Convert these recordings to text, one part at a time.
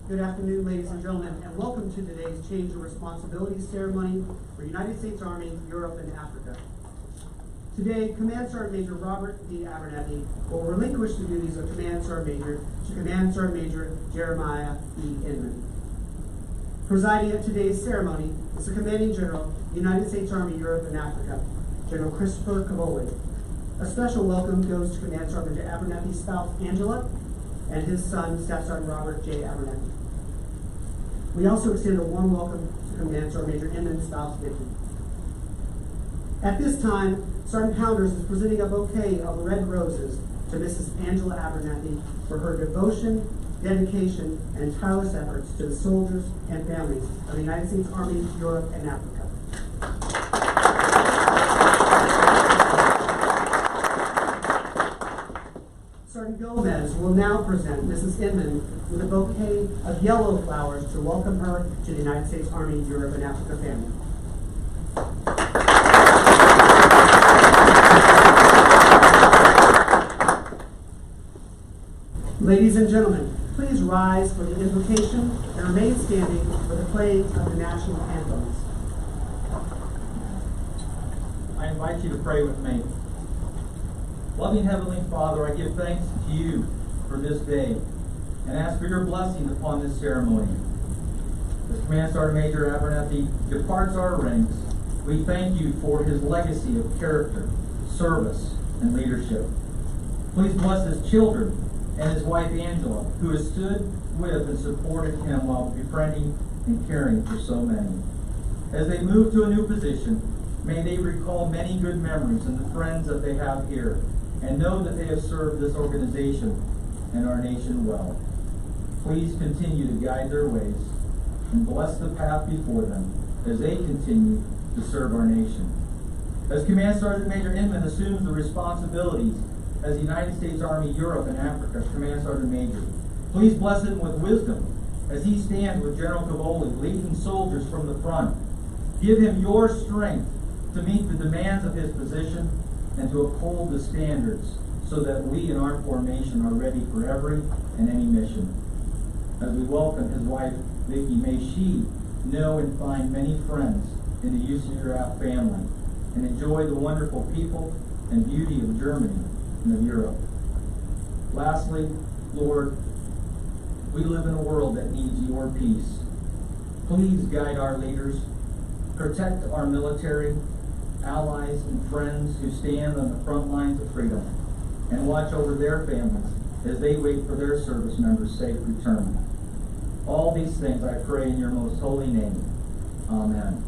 Good afternoon, ladies and gentlemen, and welcome to today's Change of Responsibilities ceremony for United States Army, Europe, and Africa. Today, Command Sergeant Major Robert D. Abernethy will relinquish the duties of Command Sergeant Major to Command Sergeant Major Jeremiah E. Inman. Presiding at today's ceremony is the Commanding General, United States Army, Europe, and Africa, General Christopher Cavoli. A special welcome goes to Command Sergeant Major Abernethy's spouse, Angela, and his son, Staff Sergeant Robert J. Abernethy. We also extend a warm welcome to Command Sergeant Major Inman's spouse, Vicki. At this time, Sergeant Pounders is presenting a bouquet of red roses to Mrs. Angela Abernethy for her devotion, dedication, and tireless efforts to the soldiers and families of the United States Army, Europe, and Africa. Sergeant Gomez will now present Mrs. Inman with a bouquet of yellow flowers to welcome her to the United States Army, Europe, and Africa family. Ladies and gentlemen, please rise for the invocation and remain standing for the playing of the national anthems. I invite you to pray with me. Loving Heavenly Father, I give thanks to you for this day and ask for your blessing upon this ceremony. As Command Sergeant Major Abernethy departs our ranks, we thank you for his legacy of character, service, and leadership. Please bless his children and his wife Angela, who has stood with and supported him while befriending and caring for so many. As they move to a new position, may they recall many good memories and the friends that they have here, and know that they have served this organization and our nation well. Please continue to guide their ways and bless the path before them as they continue to serve our nation. As Command Sergeant Major Inman assumes the responsibilities as the United States Army, Europe, and Africa Command Sergeant Major, please bless him with wisdom as he stands with General Cavoli leading soldiers from the front. Give him your strength to meet the demands of his position and to uphold the standards so that we in our formation are ready for every and any mission. As we welcome his wife, Vicki, may she know and find many friends in the USAREUR-AF family and enjoy the wonderful people and beauty of Germany and of Europe. Lastly, Lord, we live in a world that needs your peace. Please guide our leaders, protect our military, allies, and friends who stand on the front lines of freedom, and watch over their families as they wait for their service members' safe return. All these things I pray in your most holy name. Amen.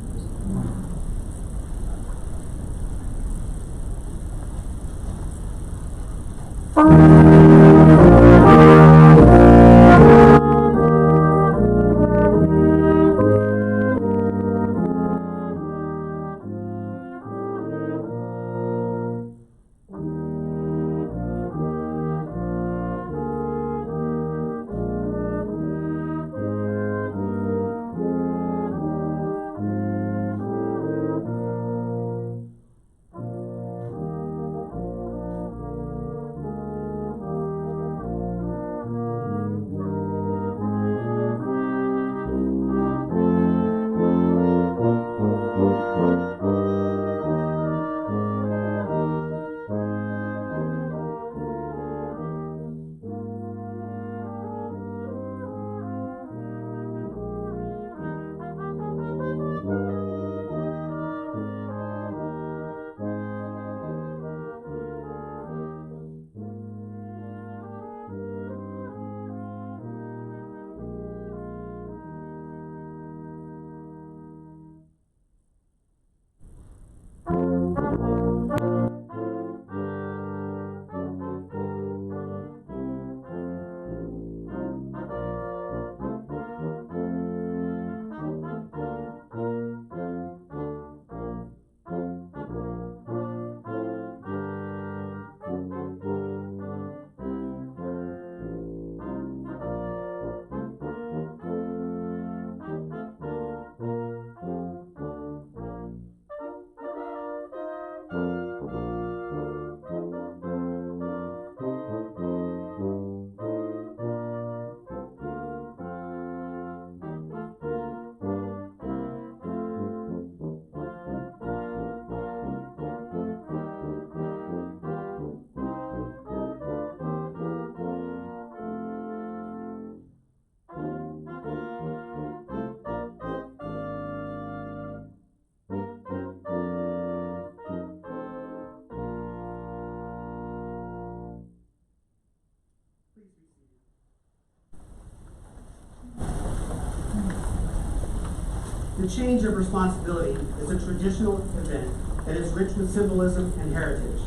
The change of responsibility is a traditional event that is rich with symbolism and heritage.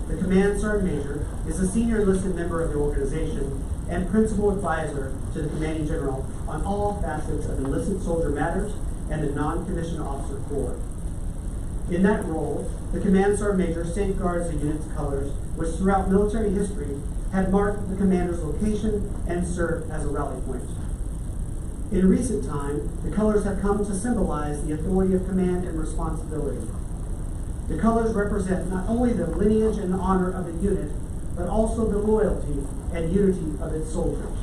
The Command Sergeant Major is a senior enlisted member of the organization and principal advisor to the Commanding General on all facets of enlisted soldier matters and the non-commissioned officer corps. In that role, the Command Sergeant Major safeguards the unit's colors, which throughout military history have marked the commander's location and served as a rally point. In recent time, the colors have come to symbolize the authority of command and responsibility. The colors represent not only the lineage and honor of the unit, but also the loyalty and unity of its soldiers.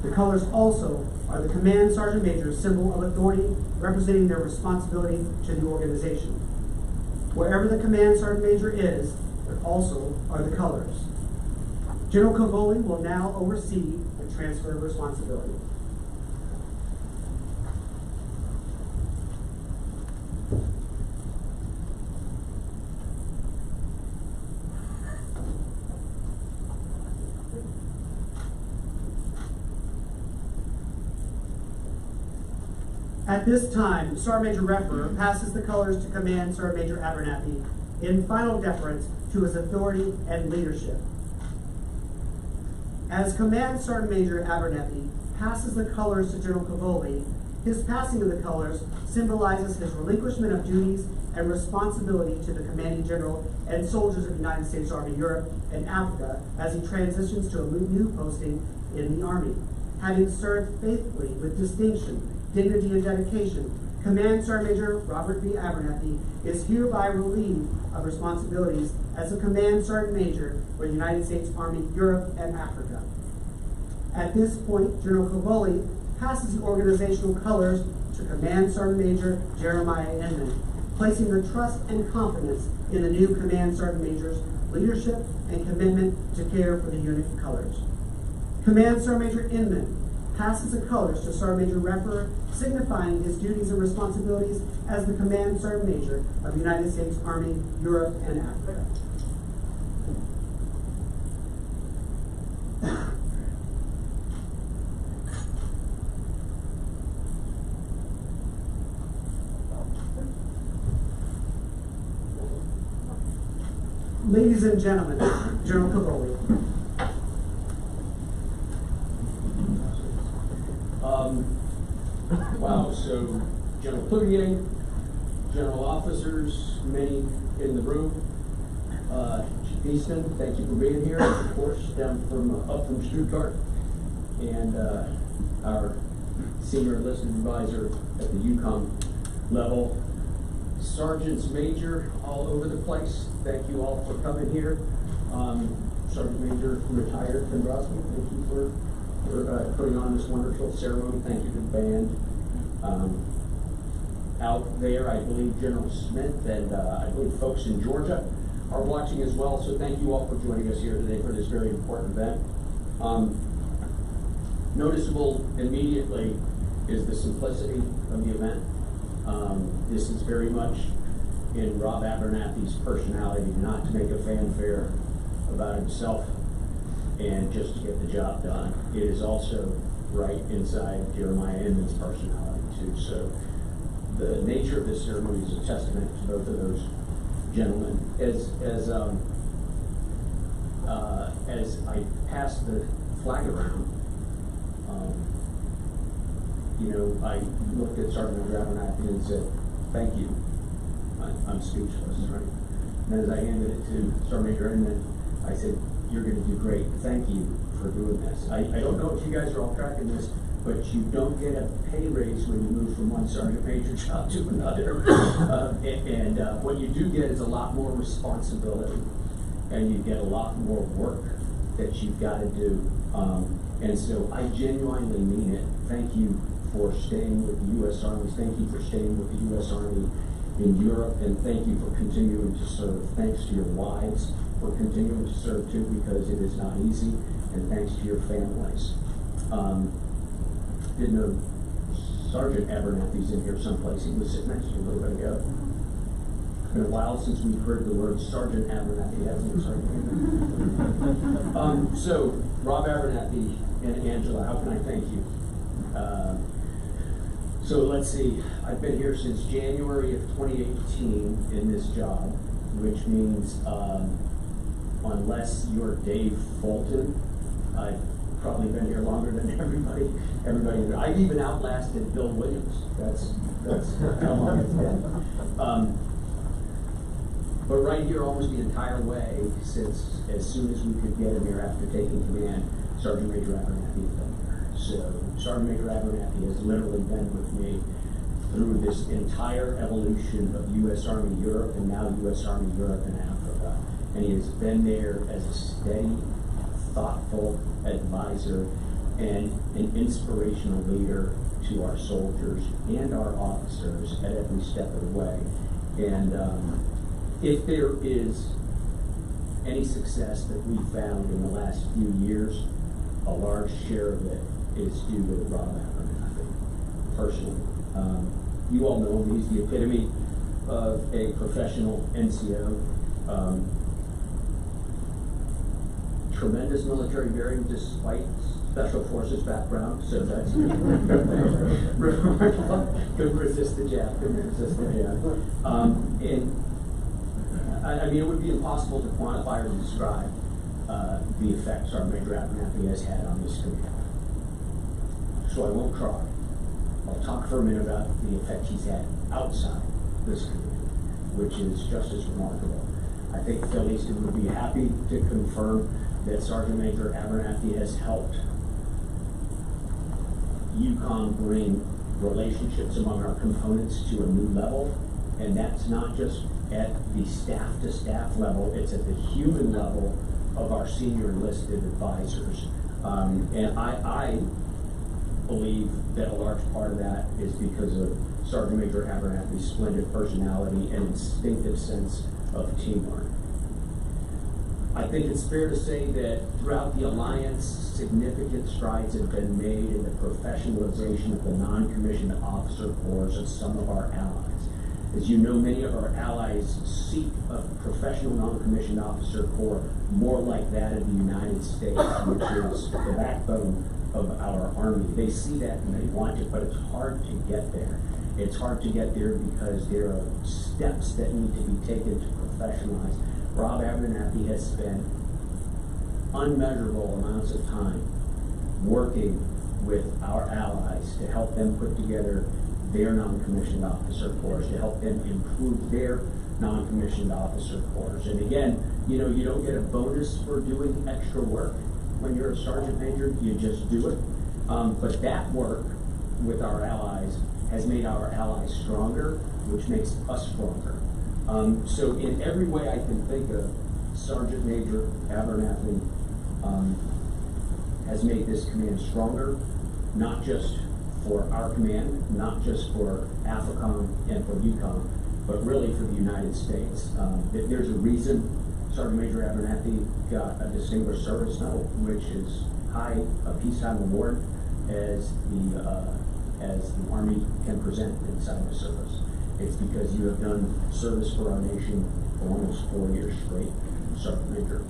The colors also are the Command Sergeant Major's symbol of authority, representing their responsibility to the organization. Wherever the Command Sergeant Major is, there also are the colors. General Cavoli will now oversee the transfer of responsibility. At this time, Sergeant Major Reffer passes the colors to Command Sergeant Major Abernethy in final deference to his authority and leadership. As Command Sergeant Major Abernethy passes the colors to General Cavoli, his passing of the colors symbolizes his relinquishment of duties and responsibility to the Commanding General and soldiers of the United States Army Europe and Africa as he transitions to a new posting in the Army. Having served faithfully with distinction, dignity, and dedication, Command Sergeant Major Robert B. Abernethy is hereby relieved of responsibilities as a Command Sergeant Major for the United States Army Europe and Africa. At this point, General Cavoli passes the organizational colors to Command Sergeant Major Jeremiah Inman, placing the trust and confidence in the new Command Sergeant Major's leadership and commitment to care for the unit colors. Command Sergeant Major Inman passes the colors to Sergeant Major Reffer, signifying his duties and responsibilities as the Command Sergeant Major of the United States Army, Europe, and Africa. Ladies and gentlemen, General Cavoli. Wow, so General Cloutier, general officers, many in the room, Chief Easton, thank you for being here, of course, up from Stuttgart, and our senior enlisted advisor at the UCOM level, sergeants major all over the place, thank you all for coming here. Sergeant Major retired Kondrowski, thank you for putting on this wonderful ceremony. Thank you to the band. Out there, I believe General Smith and I believe folks in Georgia are watching as well, so thank you all for joining us here today for this very important event. Noticeable immediately is the simplicity of the event. This is very much in Rob Abernethy's personality, not to make a fanfare about himself and just to get the job done. It is also right inside Jeremiah Inman's personality too. So the nature of this ceremony is a testament to both of those gentlemen. As I pass the flag around, I looked at Sergeant Major Abernethy and said, "Thank you." I'm speechless, right? And as I handed it to Sergeant Major Inman, I said, "You're going to do great. Thank you for doing this." I don't know if you guys are all tracking this, but you don't get a pay raise when you move from one sergeant major job to another. What you do get is a lot more responsibility, and you get a lot more work that you've got to do. And so I genuinely mean it. Thank you for staying with the U.S. Army. Thank you for staying with the U.S. Army in Europe, and thank you for continuing to serve. Thanks to your wives for continuing to serve too, because it is not easy, and thanks to your families. Didn't know Sergeant Abernethy's in here someplace. He was sitting next to you a little bit ago. It's been a while since we've heard the word Sergeant Abernethy, hasn't it, Sergeant? So, Rob Abernethy and Angela, how can I thank you? So let's see, I've been here since January of 2018 in this job, which means unless you're Dave Fulton, I've probably been here longer than everybody. I've even outlasted Bill Williams. That's how long it's been. But right here, almost the entire way, since as soon as we could get him here after taking command, Sergeant Major Abernethy has been here. So Sergeant Major Abernethy has literally been with me through this entire evolution of U.S. Army Europe and now U.S. Army Europe and Africa. And he has been there as a steady, thoughtful advisor and an inspirational leader to our soldiers and our officers at every step of the way. And if there is any success that we found in the last few years, a large share of it is due to Rob Abernethy, personally. You all know him, he's the epitome of a professional NCO. Tremendous military veteran despite special forces background, so that's remarkable. Couldn't resist the jab, and I mean, it would be impossible to quantify or describe the effects Sergeant Major Abernethy has had on this command. So I won't cry. I'll talk for a minute about the effect he's had outside this command, which is just as remarkable. I think Phil Easton would be happy to confirm that Sergeant Major Abernethy has helped UCOM bring relationships among our components to a new level, and that's not just at the staff-to-staff level, it's at the human level of our senior enlisted advisors. And I believe that a large part of that is because of Sergeant Major Abernethy's splendid personality and instinctive sense of teamwork. I think it's fair to say that throughout the Alliance, significant strides have been made in the professionalization of the non-commissioned officer corps of some of our allies. As you know, many of our allies seek a professional non-commissioned officer corps more like that of the United States, which is the backbone of our Army. They see that and they want it, but it's hard to get there. It's hard to get there because there are steps that need to be taken to professionalize. Rob Abernethy has spent unmeasurable amounts of time working with our allies to help them put together their non-commissioned officer corps, to help them improve their non-commissioned officer corps. And again, you know, you don't get a bonus for doing extra work when you're a sergeant major, you just do it. But that work with our allies has made our allies stronger, which makes us stronger. So in every way I can think of, Sergeant Major Abernethy has made this command stronger, not just for our command, not just for AFRICOM and for UCOM, but really for the United States. There's a reason Sergeant Major Abernethy got a Distinguished Service Medal, which is high a peacetime award as the Army can present inside the service. It's because you have done service for our nation for almost 4 years straight, Sergeant Major.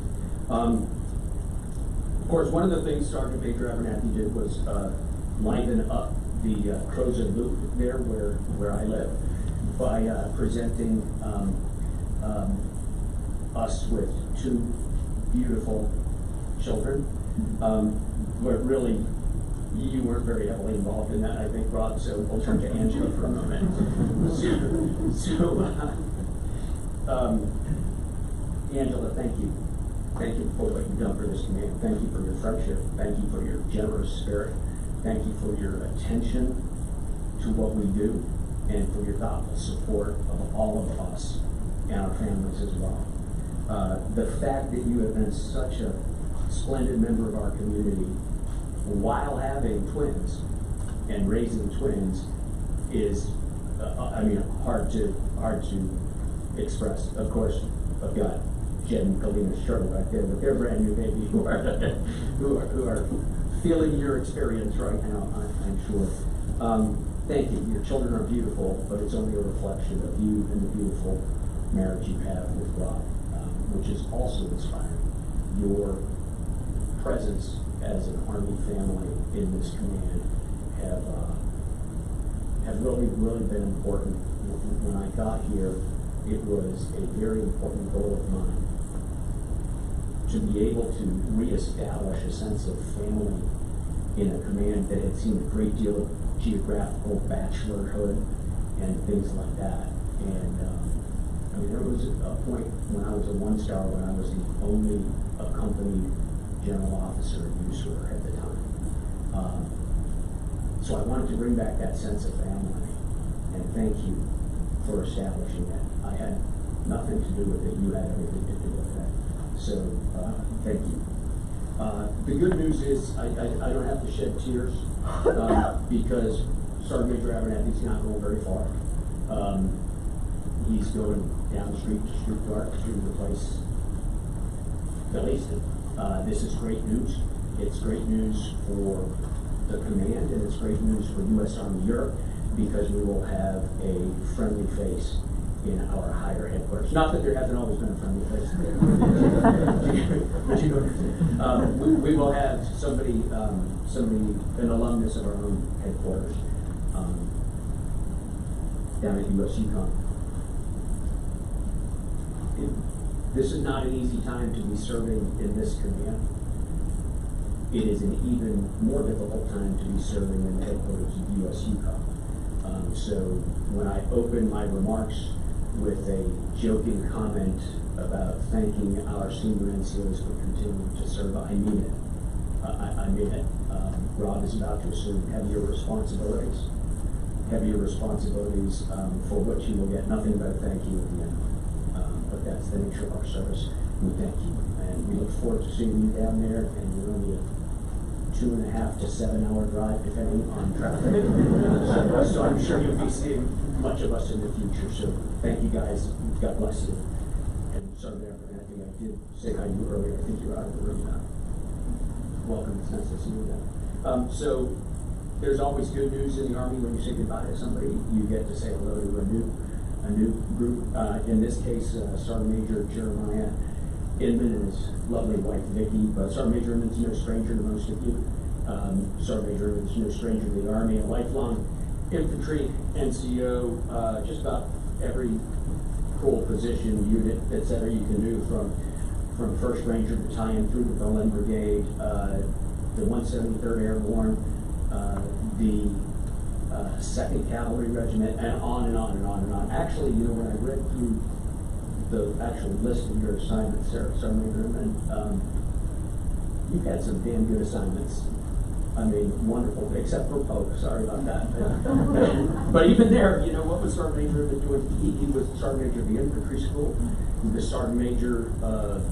Of course, one of the things Sergeant Major Abernethy did was liven up the Crozet Loop there where I live by presenting us with 2 beautiful children. Where really, you weren't very heavily involved in that, I think, Rob, so we'll turn to Angela for a moment. Angela, thank you. Thank you for what you've done for this command. Thank you for your friendship. Thank you for your generous spirit. Thank you for your attention to what we do and for your thoughtful support of all of us and our families as well. The fact that you have been such a splendid member of our community while having twins and raising twins is, I mean, hard to express. Of course, I've got Jen and Kalina's Shirley right there, but they're brand new babies who are feeling your experience right now, I'm sure. Thank you. Your children are beautiful, but it's only a reflection of you and the beautiful marriage you have with Rob, which is also inspiring. Your presence as an Army family in this command have really, really been important. When I got here, it was a very important goal of mine to be able to reestablish a sense of family in a command that had seen a great deal of geographical bachelorhood and things like that. And I mean, there was a point when I was a one-star when I was the only accompanied general officer at USAREUR at the time. So I wanted to bring back that sense of family, and thank you for establishing that. I had nothing to do with it. You had everything to do with that. So thank you. The good news is I don't have to shed tears because Sergeant Major Abernethy's not going very far. He's going down the street to Stuttgart to replace Bill Easton. This is great news. It's great news for the command, and it's great news for U.S. Army Europe, because we will have a friendly face in our higher headquarters. Not that there hasn't always been a friendly face. But you know, we will have somebody, an alumnus of our own headquarters down at USAREUR-AF. This is not an easy time to be serving in this command. It is an even more difficult time to be serving in the headquarters of USAREUR-AF. So when I open my remarks with a joking comment about thanking our senior NCOs for continuing to serve, I mean it. I mean it. Rob is about to assume heavier responsibilities for which you will get nothing but a thank you at the end. But that's the nature of our service. We thank you, and we look forward to seeing you down there. And you're only a 2.5 to 7 hour drive, depending on traffic. So I'm sure you'll be seeing much of us in the future. So thank you guys. God bless you. And sorry about everything. I did say hi to you earlier. I think you're out of the room now. Welcome. It's nice to see you again. So there's always good news in the Army. When you say goodbye to somebody, you get to say hello to a new group. In this case, Sergeant Major Jeremiah Inman and his lovely wife Vicki. But Sergeant Major Inman's no stranger to most of you. Sergeant Major Inman's no stranger to the Army. A lifelong infantry NCO. Just about every cool position, unit, etc. you can do, from 1st Ranger Battalion through the Berlin Brigade, the 173rd Airborne, the 2nd Cavalry Regiment, and on and on and on and on. Actually, you know, when I read through the actual list of your assignments, Sergeant Major Inman, you've had some damn good assignments. I mean, wonderful, except for Pope. Sorry about that. But even there, you know, what was Sergeant Major Inman doing? He was Sergeant Major of the Infantry School, the Sergeant Major of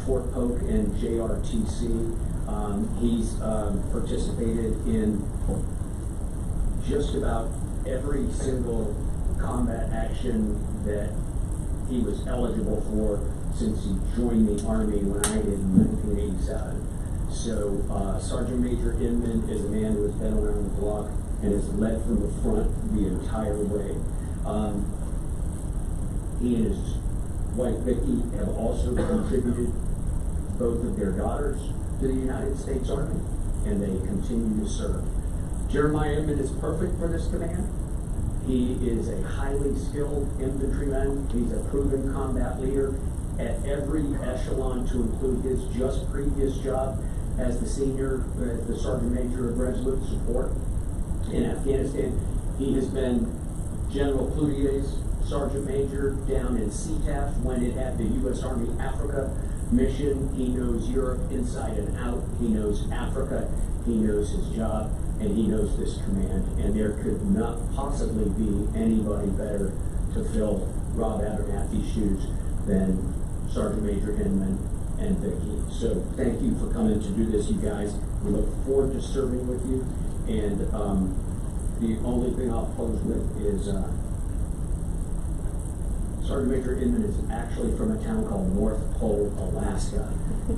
Fort Polk and JRTC. He's participated in just about every single combat action that he was eligible for since he joined the Army when I did in 1987. So Sergeant Major Inman is a man who has been around the block and has led from the front the entire way. He and his wife Vicki have also contributed both of their daughters to the United States Army, and they continue to serve. Jeremiah Inman is perfect for this command. He is a highly skilled infantryman. He's a proven combat leader at every echelon, to include his just previous job as the the Sergeant Major of Resolute Support in Afghanistan. He has been General Cloutier's Sergeant Major down in SEATAF when it had the U.S. Army Africa mission. He knows Europe inside and out. He knows Africa. He knows his job, and he knows this command. And there could not possibly be anybody better to fill Rob Abernethy's shoes than Sergeant Major Inman and Vicki. So thank you for coming to do this, you guys. We look forward to serving with you. And the only thing I'll close with is Sergeant Major Inman is actually from a town called North Pole, Alaska.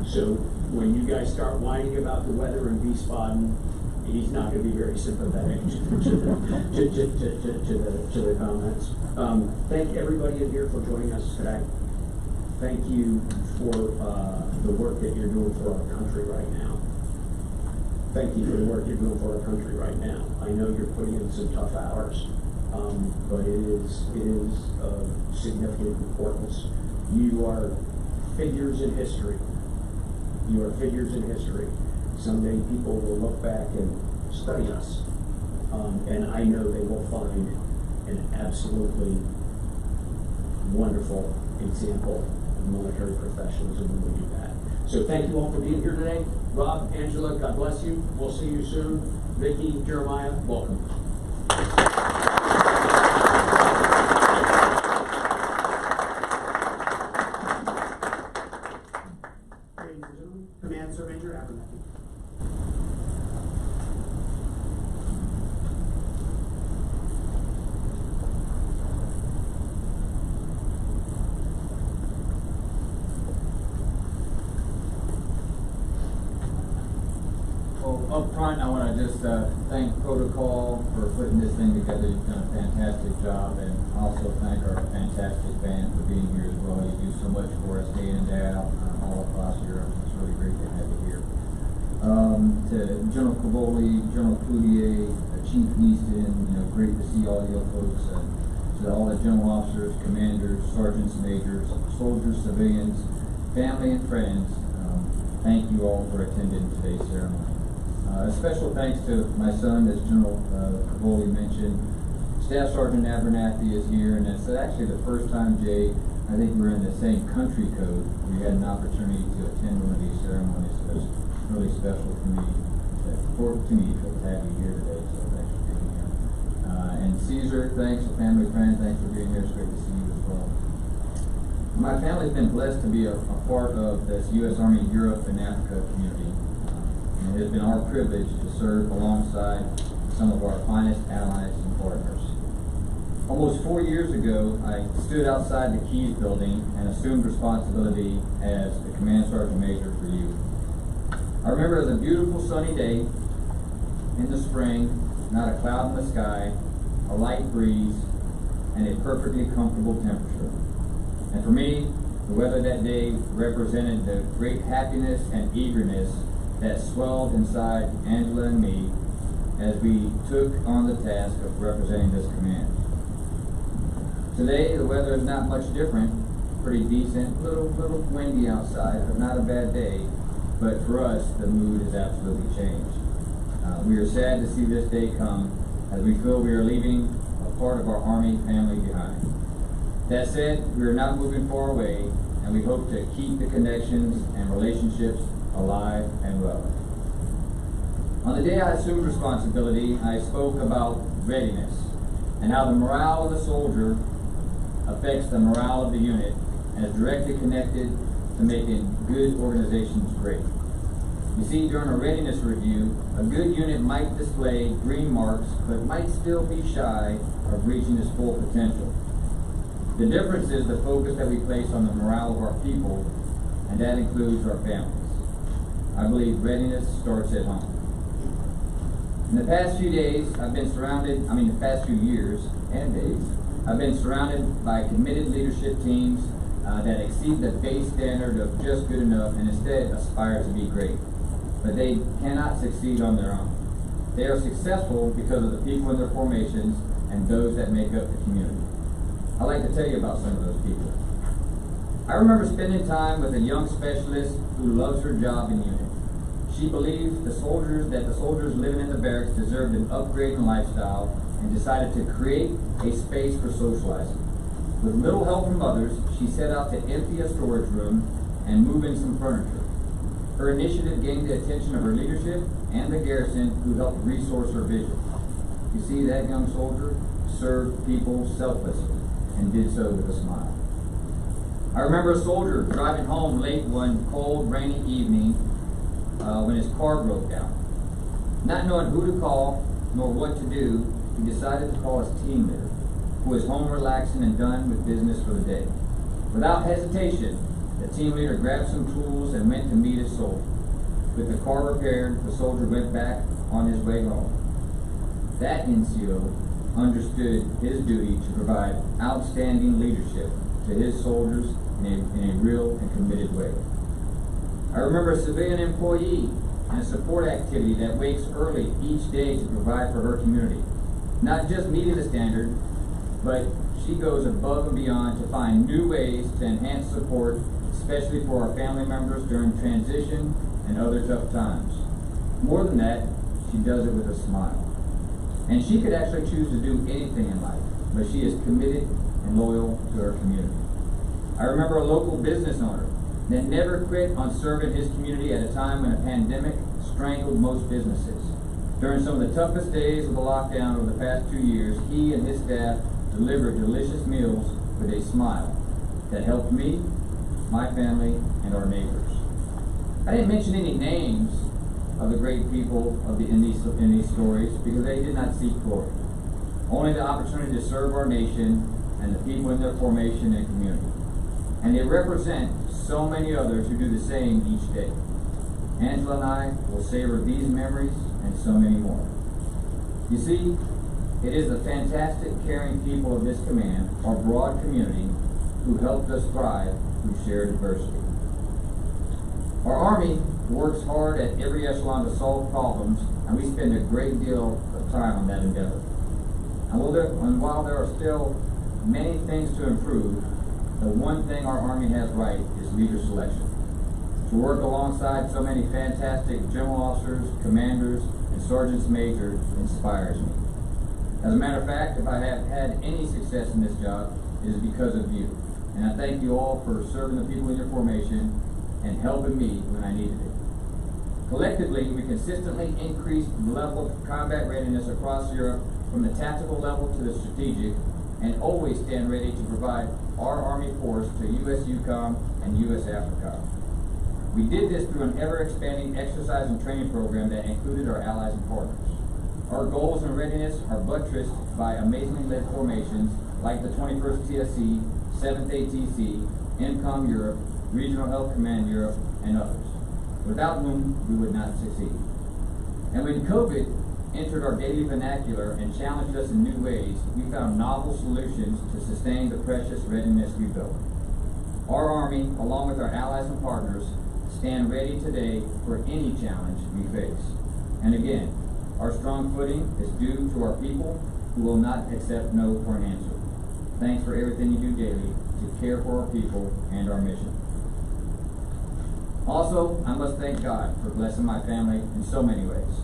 So when you guys start whining about the weather in Wiesbaden, he's not going to be very sympathetic to the comments. Thank everybody in here for joining us today. Thank you for the work that you're doing for our country right now. Thank you for the work you're doing for our country right now. I know you're putting in some tough hours. but it is of significant importance. You are figures in history. You are figures in history. Someday people will look back and study us, and I know they will find an absolutely wonderful example of military professionalism when we do that. So thank you all for being here today. Rob, Angela, God bless you. We'll see you soon. Vicki, Jeremiah, welcome. Ladies and gentlemen, Command Sgt Major Abernethy. Up front, I want to just thank Protocol for putting this thing together. You've done a fantastic job, and also thank our fantastic band for being here as well. You do so much for us day in and day out all across Europe. It's really great to have you here. To General Cavoli, General Cloutier, Chief Easton, great to see all you folks. To all the general officers, commanders, sergeants, majors, soldiers, civilians, family, and friends, thank you all for attending today's ceremony. A special thanks to my son, as General Cavoli mentioned. Staff Sergeant Abernethy is here, and it's actually the first time, Jay, I think we're in the same country code. We had an opportunity to attend one of these ceremonies, so it's really special to me to have you here today, so thanks for being here. And Caesar, thanks, family, friends, thanks for being here. It's great to see you as well. My family's been blessed to be a part of this U.S. Army Europe and Africa community. It has been our privilege to serve alongside some of our finest allies and partners. Almost 4 years ago, I stood outside the Keys building and assumed responsibility as the Command Sergeant Major for you. I remember it was a beautiful sunny day in the spring, not a cloud in the sky, a light breeze, and a perfectly comfortable temperature. And for me, the weather that day represented the great happiness and eagerness that swelled inside Angela and me as we took on the task of representing this command. Today, the weather is not much different, pretty decent, little windy outside, but not a bad day. But for us, the mood has absolutely changed. We are sad to see this day come as we feel we are leaving a part of our Army family behind. That said, we are not moving far away, and we hope to keep the connections and relationships alive and well. On the day I assumed responsibility, I spoke about readiness and how the morale of the soldier affects the morale of the unit and is directly connected to making good organizations great. You see, during a readiness review, a good unit might display green marks but might still be shy of reaching its full potential. The difference is the focus that we place on the morale of our people, and that includes our families. I believe readiness starts at home. In the past few years and days, I've been surrounded by committed leadership teams that exceed the base standard of just good enough and instead aspire to be great. But they cannot succeed on their own. They are successful because of the people in their formations and those that make up the community. I'd like to tell you about some of those people. I remember spending time with a young specialist who loves her job and unit. She believed that the soldiers living in the barracks deserved an upgrade in lifestyle and decided to create a space for socializing. With little help from others, she set out to empty a storage room and move in some furniture. Her initiative gained the attention of her leadership and the garrison, who helped resource her vision. You see, that young soldier served people selflessly and did so with a smile. I remember a soldier driving home late one cold, rainy evening when his car broke down. Not knowing who to call nor what to do, he decided to call his team leader, who was home relaxing and done with business for the day. Without hesitation, the team leader grabbed some tools and went to meet his soldier. With the car repaired, the soldier went back on his way home. That NCO understood his duty to provide outstanding leadership to his soldiers in a real and committed way. I remember a civilian employee in a support activity that wakes early each day to provide for her community. not just meeting the standard, but she goes above and beyond to find new ways to enhance support, especially for our family members during transition and other tough times. More than that, she does it with a smile. And she could actually choose to do anything in life, but she is committed and loyal to her community. I remember a local business owner that never quit on serving his community at a time when a pandemic strangled most businesses. During some of the toughest days of the lockdown over the past 2 years, he and his staff delivered delicious meals with a smile that helped me, my family, and our neighbors. I didn't mention any names of the great people in these stories because they did not seek glory. Only the opportunity to serve our nation and the people in their formation and community. And they represent so many others who do the same each day. Angela and I will savor these memories and so many more. You see, it is the fantastic, caring people of this command, our broad community, who helped us thrive through shared adversity. Our Army works hard at every echelon to solve problems, and we spend a great deal of time on that endeavor. And while there are still many things to improve, the one thing our Army has right is leader selection. To work alongside so many fantastic general officers, commanders, and sergeants major inspires me. As a matter of fact, if I have had any success in this job, it is because of you. And I thank you all for serving the people in your formation and helping me when I needed it. Collectively, we consistently increase the level of combat readiness across Europe from the tactical level to the strategic, and always stand ready to provide our Army force to US EUCOM and US AFRICOM. We did this through an ever-expanding exercise and training program that included our allies and partners. Our goals and readiness are buttressed by amazingly led formations like the 21st TSC, 7th ATC, INCOM Europe, Regional Health Command Europe, and others, without whom we would not succeed. And when COVID entered our daily vernacular and challenged us in new ways, we found novel solutions to sustain the precious readiness we built. Our Army, along with our allies and partners, stand ready today for any challenge we face. And again, our strong footing is due to our people who will not accept no for an answer. Thanks for everything you do daily to care for our people and our mission. Also, I must thank God for blessing my family in so many ways.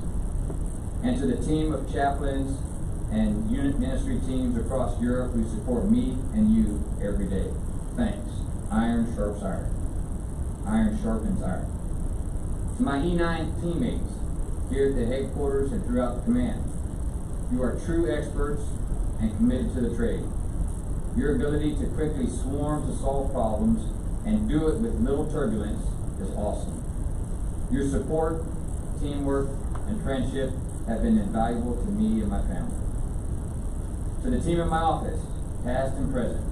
And to the team of chaplains and unit ministry teams across Europe who support me and you every day. Thanks. Iron sharps iron. Iron sharpens iron. To my E9 teammates here at the headquarters and throughout the command, you are true experts and committed to the trade. Your ability to quickly swarm to solve problems and do it with little turbulence is awesome. Your support, teamwork, and friendship have been invaluable to me and my family. To the team in my office, past and present,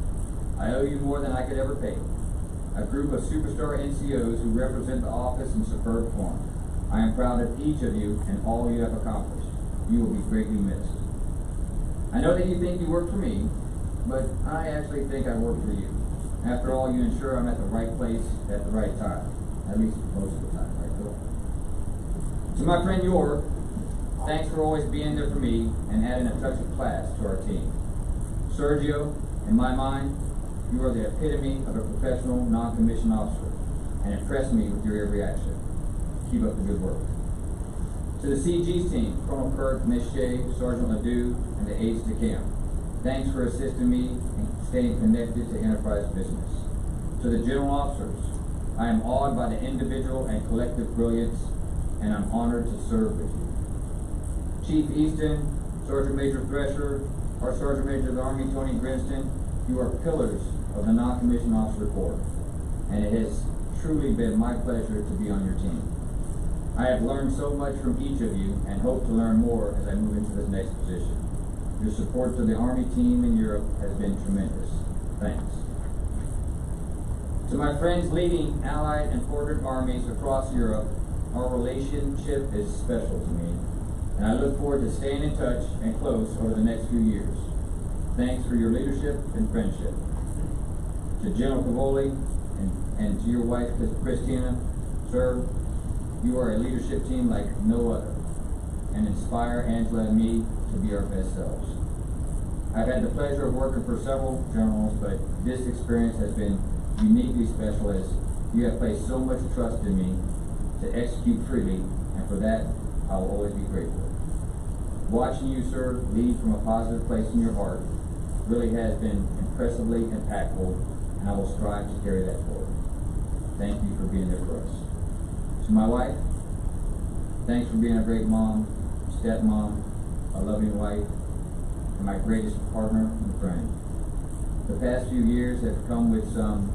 I owe you more than I could ever pay. A group of superstar NCOs who represent the office in superb form. I am proud of each of you and all you have accomplished. You will be greatly missed. I know that you think you work for me, but I actually think I work for you. After all, you ensure I'm at the right place at the right time. At least most of the time, right, Bill? To my friend York, thanks for always being there for me and adding a touch of class to our team. Sergio, in my mind, you are the epitome of a professional, non-commissioned officer and impress me with your every action. Keep up the good work. To the CG's team, Colonel Kirk, Miss Shea, Sergeant Ledoux, and the aides de camp, thanks for assisting me in staying connected to enterprise business. To the general officers, I am awed by the individual and collective brilliance, and I'm honored to serve with you. Chief Easton, Sergeant Major Thresher, our Sergeant Major of the Army, Tony Grinston, you are pillars of the non-commissioned officer corps, and it has truly been my pleasure to be on your team. I have learned so much from each of you and hope to learn more as I move into this next position. Your support to the Army team in Europe has been tremendous. Thanks. To my friends leading Allied and quartered armies across Europe, our relationship is special to me, and I look forward to staying in touch and close over the next few years. Thanks for your leadership and friendship. To General Cavoli and to your wife, Christina, sir, you are a leadership team like no other. and inspire Angela and me to be our best selves. I've had the pleasure of working for several generals, but this experience has been uniquely special as you have placed so much trust in me to execute freely, and for that, I will always be grateful. Watching you, sir, lead from a positive place in your heart really has been impressively impactful, and I will strive to carry that forward. Thank you for being there for us. To my wife, thanks for being a great mom, stepmom, a loving wife, and my greatest partner and friend. The past few years have come with some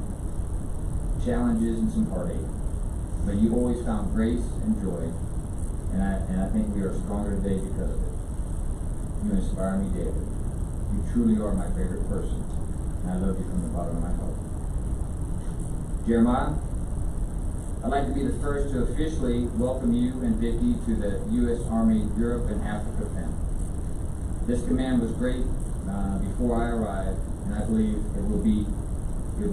challenges and some heartache, but you always found grace and joy, and I think we are stronger today because of it. You inspire me daily. You truly are my favorite person, and I love you from the bottom of my heart. Jeremiah, I'd like to be the first to officially welcome you and Vicki to the U.S. Army Europe and Africa family. This command was great before I arrived, and I believe it will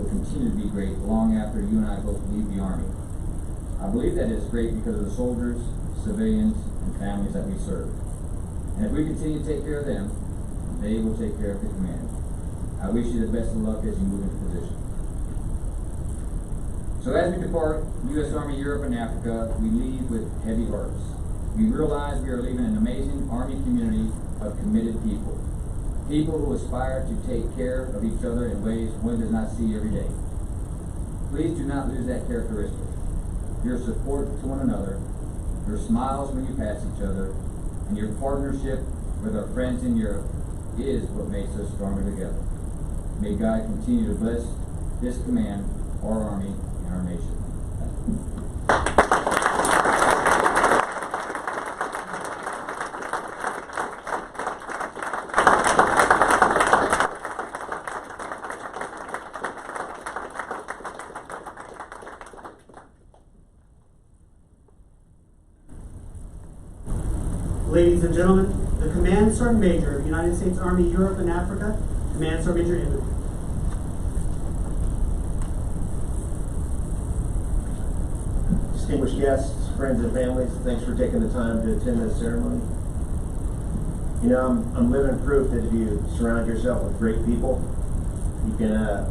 continue to be great long after you and I both leave the Army. I believe that it's great because of the soldiers, civilians, and families that we serve. And if we continue to take care of them, they will take care of the command. I wish you the best of luck as you move into position. So as we depart U.S. Army Europe and Africa, we leave with heavy hearts. We realize we are leaving an amazing Army community of committed people. People who aspire to take care of each other in ways one does not see every day. Please do not lose that characteristic. Your support to one another, your smiles when you pass each other, and your partnership with our friends in Europe is what makes us stronger together. May God continue to bless this command, our Army, and our nation. Ladies and gentlemen, the Command Sergeant Major of United States Army Europe and Africa, Command Sergeant Major Inman. Distinguished guests, friends and families, thanks for taking the time to attend this ceremony. You know, I'm living proof that if you surround yourself with great people, you can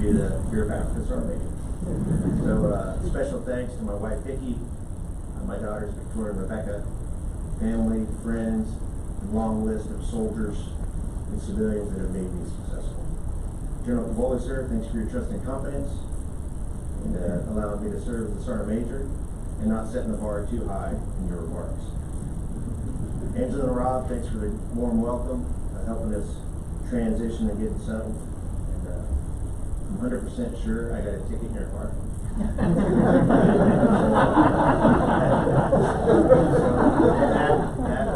be the Europe Africa Sergeant Major. So special thanks to my wife Vicki, my daughters Victoria and Rebecca, family, friends, and long list of soldiers and civilians that have made me successful. General Cavola, sir, thanks for your trust and confidence, and allowing me to serve as the Sergeant Major and not setting the bar too high in your remarks. Angela and Rob, thanks for the warm welcome, helping us transition and get settled. And I'm 100% sure I got a ticket in your car. That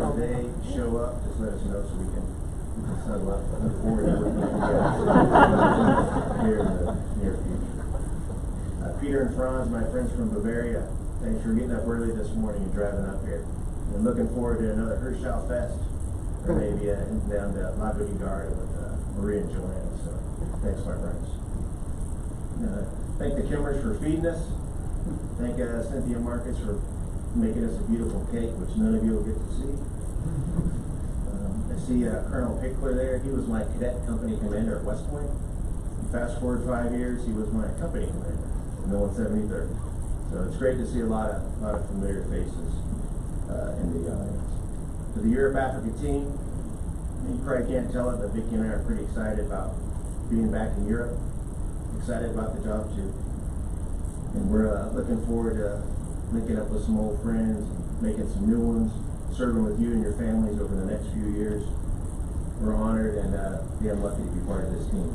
when they show up, just let us know so we can settle up. Look forward to working together here in the near future. Peter and Franz, my friends from Bavaria, thanks for getting up early this morning and driving up here. And looking forward to another Hirschau Fest, or maybe down to La Garden with Maria and Joanne. So thanks, my friends. Thank the Kimmers for feeding us. Thank Cynthia Marcus for making us a beautiful cake, which none of you will get to see. I see Colonel Pickler there. He was my cadet company commander at West Point. Fast forward 5 years, he was my company commander in the 173rd. So it's great to see a lot of familiar faces in the audience. To the Europe Africa team, you probably can't tell it, but Vicki and I are pretty excited about being back in Europe. Excited about the job too, and we're looking forward to linking up with some old friends, making some new ones, serving with you and your families over the next few years. We're honored and damn lucky to be part of this team.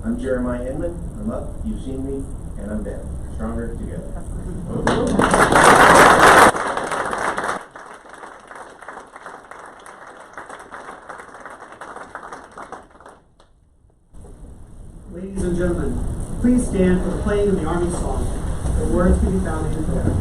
I'm Jeremiah Inman. I'm up, you've seen me, and I'm down. Stronger together. Ladies and gentlemen, please stand for the playing of the Army song. The words can be found in the prayer.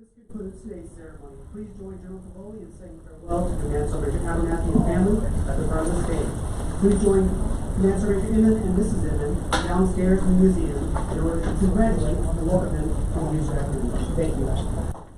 This concludes today's ceremony. Please join General Cavoli in saying farewell to Command Sergeant Abernethy and family at the front of the stage. Please join Command Sergeant Inman and Mrs. Inman downstairs in the museum in order to congratulate and welcome them to the USAREUR-AF. Thank you.